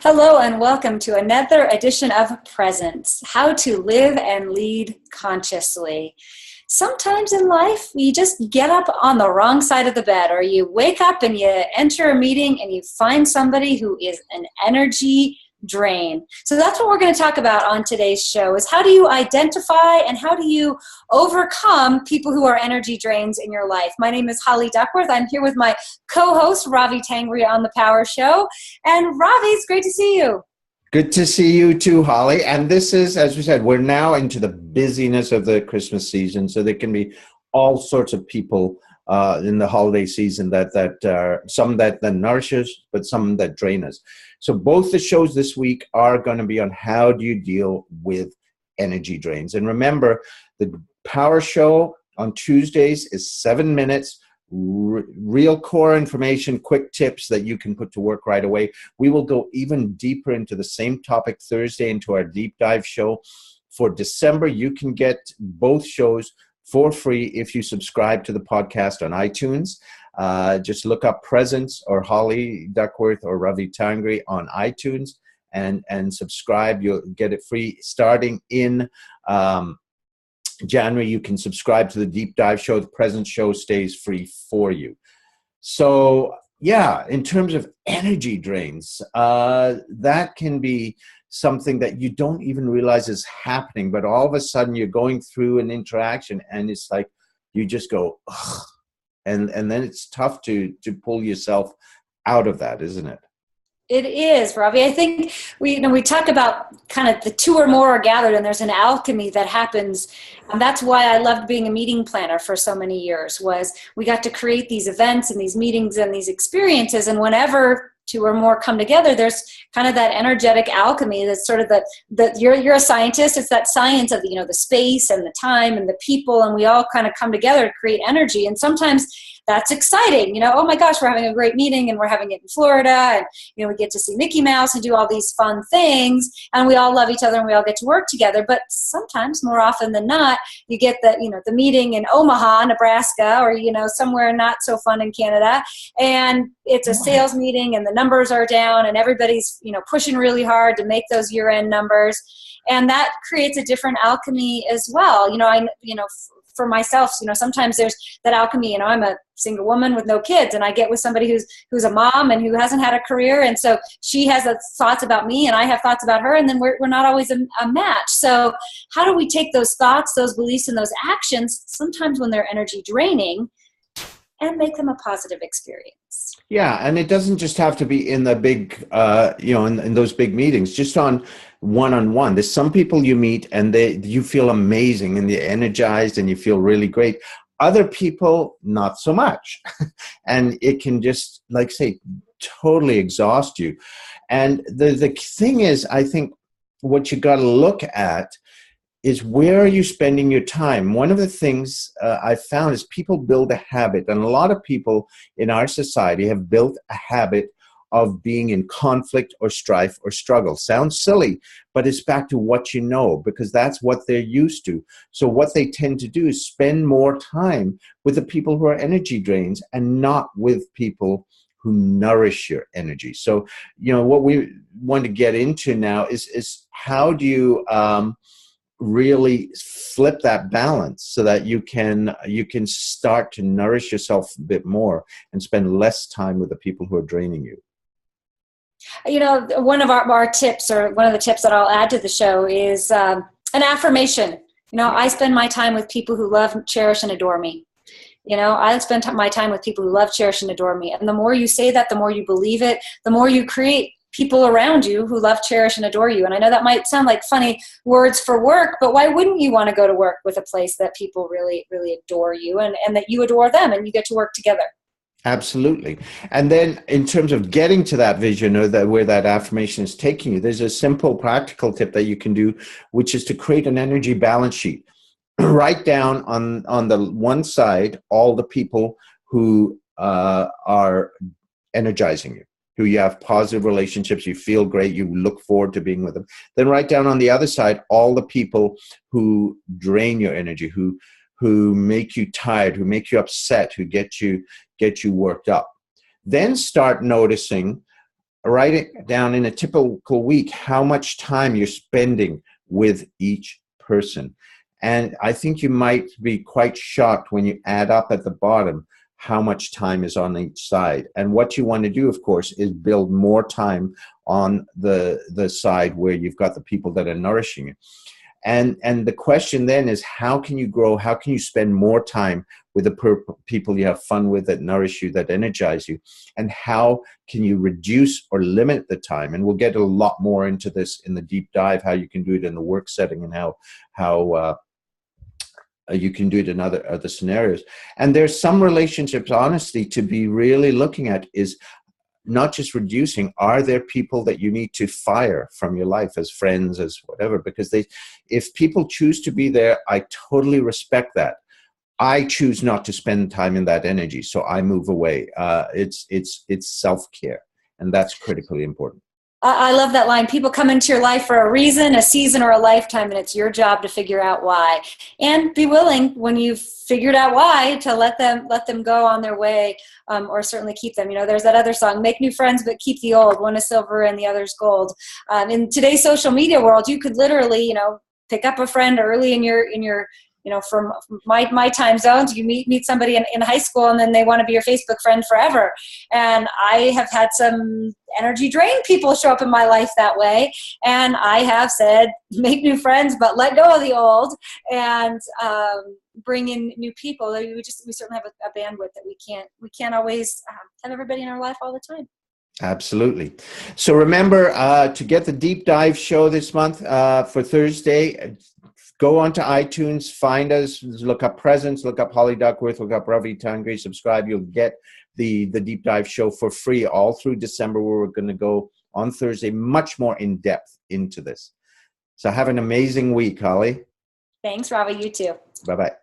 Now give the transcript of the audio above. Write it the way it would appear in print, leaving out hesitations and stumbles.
Hello and welcome to another edition of Presence, How to Live and Lead Consciously. Sometimes in life, you just get up on the wrong side of the bed, or you wake up and you enter a meeting and you find somebody who is an energy drain. So that's what we're going to talk about on today's show, is how do you identify and how do you overcome people who are energy drains in your life. My name is Holly Duckworth. I'm here with my co-host, Ravi Tangri, on The Power Show. And Ravi, it's great to see you. Good to see you too, Holly. And this is, as we said, we're now into the busyness of the Christmas season. So there can be all sorts of people in the holiday season that some that nourish us, but some that drain us. So both the shows this week are going to be on how do you deal with energy drains. And remember, the Power Show on Tuesdays is 7 minutes. Real core information, quick tips that you can put to work right away. We will go even deeper into the same topic Thursday into our deep dive show. For December, you can get both shows for free if you subscribe to the podcast on iTunes. Just look up Presence or Holly Duckworth or Ravi Tangri on iTunes and subscribe. You'll get it free starting in January. You can subscribe to the deep dive show. The Present show stays free for you. So yeah, in terms of energy drains, that can be something that you don't even realize is happening, but all of a sudden you're going through an interaction and it's like you just go, ugh, and then it's tough to pull yourself out of that, isn't it? It is, Ravi. I think we talk about kind of the two or more are gathered, and there's an alchemy that happens. And that's why I loved being a meeting planner for so many years, was we got to create these events and these meetings and these experiences. And whenever two or more come together, there's kind of that energetic alchemy. That's sort of that you're a scientist. It's that science of the space and the time and the people, and we all kind of come together to create energy. And sometimes that's exciting. Oh my gosh, we're having a great meeting and we're having it in Florida, and we get to see Mickey Mouse and do all these fun things, and we all love each other and we all get to work together. But sometimes, more often than not, you get the meeting in Omaha, Nebraska, or somewhere not so fun in Canada, and it's a sales meeting and the numbers are down and everybody's pushing really hard to make those year-end numbers, and that creates a different alchemy as well. For myself, sometimes there's that alchemy. I'm a single woman with no kids, and I get with somebody who's a mom and who hasn't had a career, and so she has thoughts about me and I have thoughts about her, and then we're not always a match. So how do we take those thoughts, those beliefs, and those actions, sometimes when they're energy draining, and make them a positive experience? Yeah, and it doesn't just have to be in the big, in those big meetings, just on one-on-one. There's some people you meet and you feel amazing and you're energized and you feel really great. Other people, not so much. And it can just, totally exhaust you. And the thing is, I think what you got to look at is, where are you spending your time? One of the things I found is people build a habit, and a lot of people in our society have built a habit of being in conflict or strife or struggle. Sounds silly, but it's back to what you know, because that's what they're used to. So what they tend to do is spend more time with the people who are energy drains and not with people who nourish your energy. So, what we want to get into now is how do you really flip that balance so that you can start to nourish yourself a bit more and spend less time with the people who are draining you. One of our tips, or one of the tips that I'll add to the show, is an affirmation. I spend my time with people who love, cherish, and adore me. I spend my time with people who love, cherish, and adore me. And the more you say that, the more you believe it, the more you create people around you who love, cherish, and adore you. And I know that might sound like funny words for work, but why wouldn't you want to go to work with a place that people really, really adore you, and that you adore them, and you get to work together? Absolutely. And then in terms of getting to that vision, or where that affirmation is taking you, there's a simple practical tip that you can do, which is to create an energy balance sheet. Write down on the one side all the people who are energizing you, who you have positive relationships, you feel great, you look forward to being with them. Then write down on the other side all the people who drain your energy, who make you tired, who make you upset, who get you worked up. Then start noticing write it down in a typical week, how much time you're spending with each person. And I think you might be quite shocked when you add up at the bottom how much time is on each side. And what you want to do, of course, is build more time on the side where you've got the people that are nourishing you. And the question then is, how can you grow? How can you spend more time with the people you have fun with, that nourish you, that energize you? And how can you reduce or limit the time? And we'll get a lot more into this in the deep dive, how you can do it in the work setting, and how you can do it in other scenarios. And there's some relationships, honestly, to be really looking at is not just reducing. Are there people that you need to fire from your life as friends, as whatever? Because if people choose to be there, I totally respect that. I choose not to spend time in that energy, so I move away. It's self-care, and that's critically important. I love that line. People come into your life for a reason, a season, or a lifetime, and it's your job to figure out why. And be willing, when you've figured out why, to let them go on their way, or certainly keep them. You know, there's that other song, "Make new friends, but keep the old. One is silver and the other's gold." In today's social media world, you could literally, you know, pick up a friend early in your you know, from my time zones, you meet somebody in high school, and then they want to be your Facebook friend forever. And I have had some energy drain people show up in my life that way. And I have said, make new friends, but let go of the old, and bring in new people. We certainly have a bandwidth that we can't always have everybody in our life all the time. Absolutely. So remember, to get the deep dive show this month for Thursday, go onto iTunes, find us, look up Presence, look up Holly Duckworth, look up Ravi Tangri, subscribe. You'll get the deep dive show for free all through December, where we're going to go on Thursday much more in depth into this. So have an amazing week, Holly. Thanks, Ravi. You too. Bye-bye.